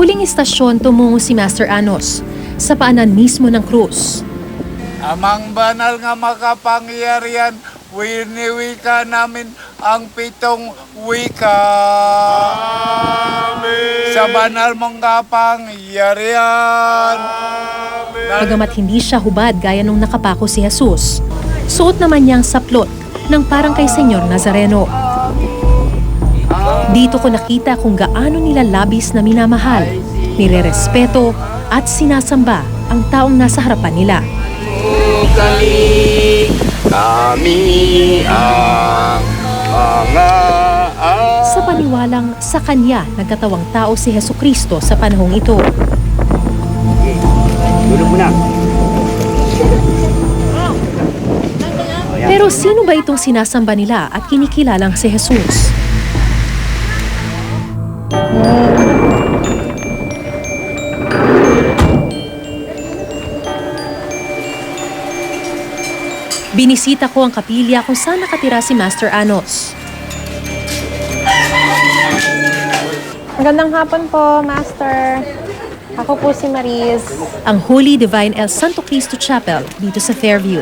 huling istasyon tumungo si Master Anos sa paanan mismo ng krus. Amang banal nga makapangyarihan, winiwika namin ang 7 wika. Amen. Sa banal mong kapangyarihan. Bagamat hindi siya hubad gaya nung nakapako si Jesus, suot naman niyang saplot ng parang kay Senyor Nazareno. Dito ko nakita kung gaano nila labis na minamahal, nirerespeto at sinasamba ang taong nasa harapan nila. Kami ang mga Sa paniwalang sa kanya nagkatawang tao si Hesukristo sa panahong ito. Pero sino ba itong sinasamba nila at kinikilalang si Jesus? Binisita ko ang kapilya kung saan nakatira si Master Anos. Magandang hapon po, Master. Ako po si Mariz. Ang Holy Divine El Santo Cristo Chapel dito sa Fairview.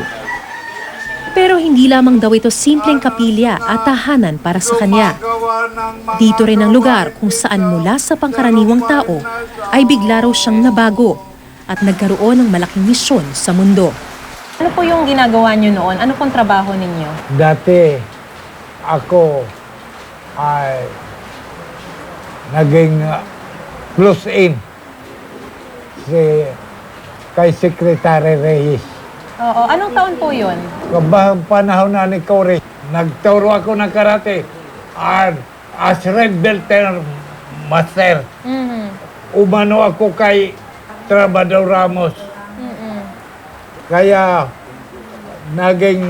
Pero hindi lamang daw ito simpleng kapilya at tahanan para sa kanya. Dito rin ang lugar kung saan mula sa pangkaraniwang tao ay bigla raw siyang nabago at nagkaroon ng malaking misyon sa mundo. Ano po yung ginagawa niyo noon? Ano pong trabaho ninyo? Dati, ako ay naging close-in kay Secretary Reyes. Oo. Anong taon po yun? Kabang panahon na ni Cory, nagturo ako ng karate as Red Belt Master. Umano ako kay Trabador Ramos. Kaya naging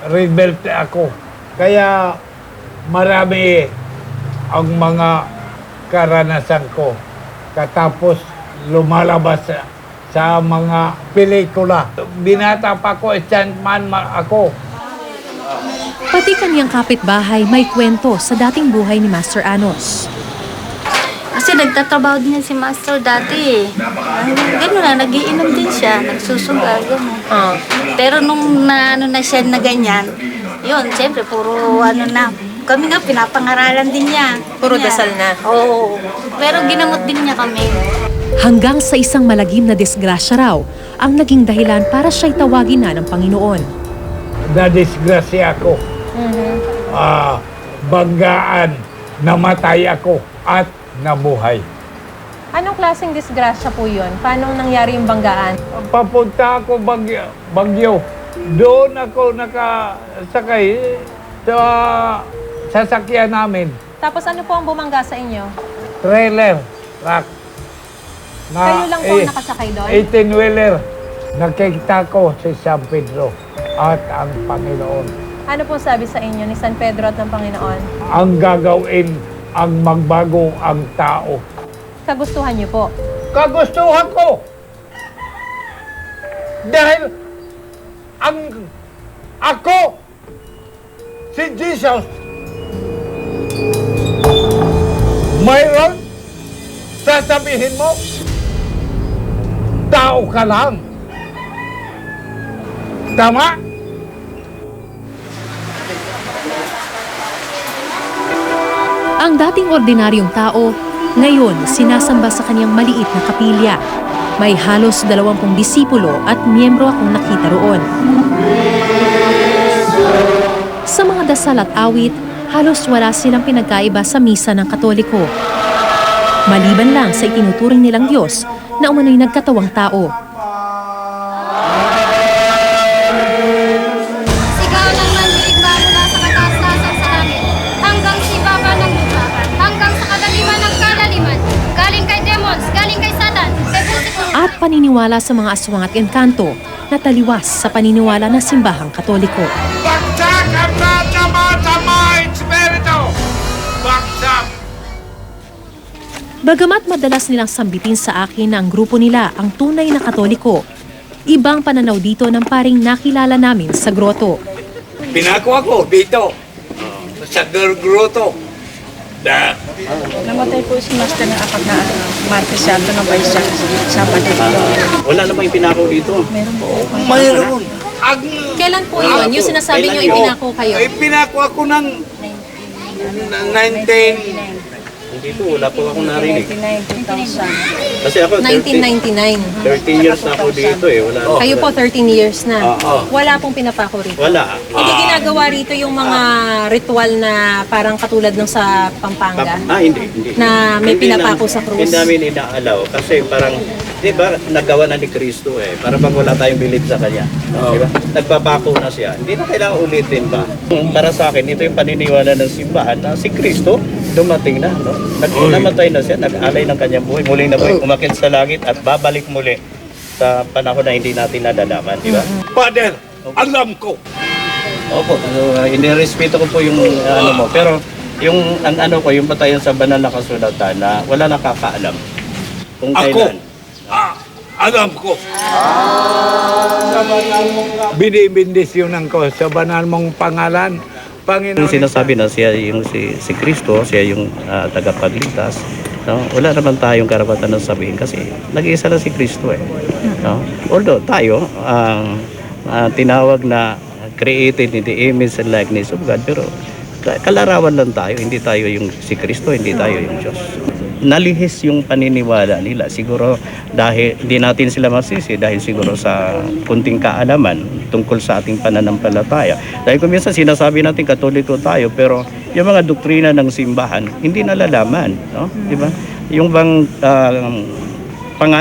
Red Belt ako. Kaya marami ang mga karanasan ko. Katapos lumalabas sa mga pelikula. Binata pa ko, stuntman ako. Pati kanyang kapitbahay may kwento sa dating buhay ni Master Anos. Kasi nagtatrabaho din yan si Master dati eh. Gano'n na, nagiinom din siya, nagsusuga, gano'n. Pero nung na siya na ganyan, yun, siyempre, puro kami nga, pinapangaralan din niya. Puro dasal na? Oo. Pero ginamot din niya kami. Hanggang sa isang malagim na disgrasya raw ang naging dahilan para siya'y tawagin na ng Panginoon. Nadisgrasya ako. Banggaan, namatay ako at nabuhay. Anong klaseng disgrasya po yun? Paano nangyari yung banggaan? Papunta ako Bagyo. Doon ako nakasakay sa sasakyan namin. Tapos ano po ang bumangga sa inyo? Trailer, truck. Kayo lang po ang nakasakay doon? 18-wheeler. Nakikita ko si San Pedro at ang Panginoon. Ano po sabi sa inyo ni San Pedro at ng Panginoon? Ang gagawin, ang magbago ang tao. Kagustuhan niyo po? Kagustuhan ko! Dahil ako, si Jesus, mayroon, sasabihin mo, tao ka lang. Tama? Ang dating ordinaryong tao, ngayon sinasamba sa kanyang maliit na kapilya. May halos 20 disipulo at miyembro akong nakita roon. Sa mga dasal at awit, halos wala silang pinagkaiba sa misa ng Katoliko. Maliban lang sa itinuturing nilang Diyos na umano'y nagkatawang tao. Sigaw ng mandirigma mula sa kataas-taasan sa langit, hanggang sa ibaba ng lupa, hanggang sa kadaliman ng kalaliman, galing kay demons, galing kay Satan, kay Lucifer. At paniniwala sa mga aswang at engkanto na taliwas sa paniniwala ng simbahang Katoliko. Bagsak ang sama Espiritu! Bagsak! Bagamat madalas nilang sambitin sa akin na ang grupo nila ang tunay na Katoliko, ibang pananaw dito ng paring nakilala namin sa groto. Pinako ako dito, sa groto. Namatay po si Master ng apat na Martes siya, ito na ba siya, Sabado. Wala namang ipinako dito. Mayroon. Ang Kailan po yun? Yung sinasabi niyo ipinako kayo? pinako ako ng 19... Dito, wala po akong narinig. 99,000. Kasi ako, 1999. 13 years na ako dito eh. Wala na. Kayo po 13 years na. Oo. Wala pong pinapako rito. Wala. Hindi ginagawa rito yung mga ritual na parang katulad ng sa Pampanga. Hindi. Na may Hindi pinapako sa krus. Hindi namin inaalaw. Kasi parang, di ba, nagawa na ni Kristo eh. Para bang wala tayong bilib sa Kanya. Di ba? Nagpapako na siya. Hindi na kailangan ulitin pa. Para sa akin, ito yung paniniwala ng simbahan na si Kristo dumating na. No? Namatay na siya, nag-alay ng kanyang buhay. Muling na umakit sa langit at babalik muli sa panahon na hindi natin nadalaman. Di ba? Father, alam ko. Opo, so, inirespeto ko po yung ano mo. Pero yung ang ano ko, yung batayan sa banal na kasulatan na wala nakakaalam kung Ako. kailan. Alam ko. Binibindisyonan ko sa banal mong pangalan. Panginoon. Yung sinasabi na siya yung si Kristo, siya yung tagapagligtas. No? Wala naman tayong karapatan na sabihin kasi nag-iisa na si Kristo eh. No? Although tayo, tinawag na created in the image and likeness of God, pero kalarawan lang tayo, hindi tayo yung si Kristo, hindi tayo yung Diyos. Nalihis yung paniniwala nila. Siguro dahil hindi natin sila masisi dahil siguro sa kunting kaalaman tungkol sa ating pananampalataya. Dahil kung minsan sinasabi natin Katoliko tayo pero yung mga doktrina ng simbahan hindi nalalaman, no? Di ba? Yung bang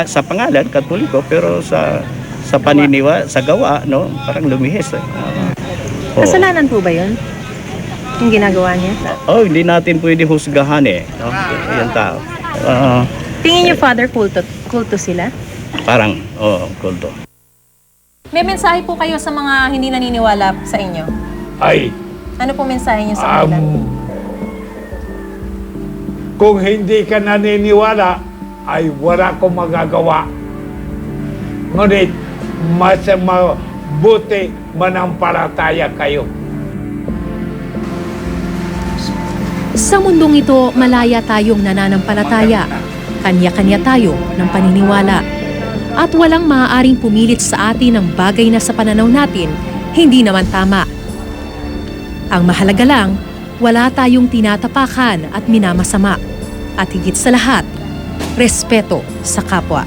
sa pangalan Katoliko pero sa paniniwala, sa gawa, no? Parang lumihis. Oo. Kasalanan po ba yun? Yung ginagawa niya? Oh, hindi natin pwede husgahan eh, no? Yung tao. Tingin niyo, Father, kulto sila? Parang, kulto. May mensahe po kayo sa mga hindi naniniwala sa inyo. Ay, Ano po mensahe niyo sa kanila? kung hindi ka naniniwala, ay wala akong magagawa. Ngunit, mas mabuti manampalataya kayo. Sa mundong ito, malaya tayong nananampalataya. Kanya-kanya tayo ng paniniwala. At walang maaaring pumilit sa atin ng bagay na sa pananaw natin, hindi naman tama. Ang mahalaga lang, wala tayong tinatapakan at minamasama. At higit sa lahat, respeto sa kapwa.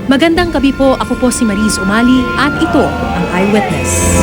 Magandang gabi po, ako po si Mariz Umali at ito ang Eyewitness.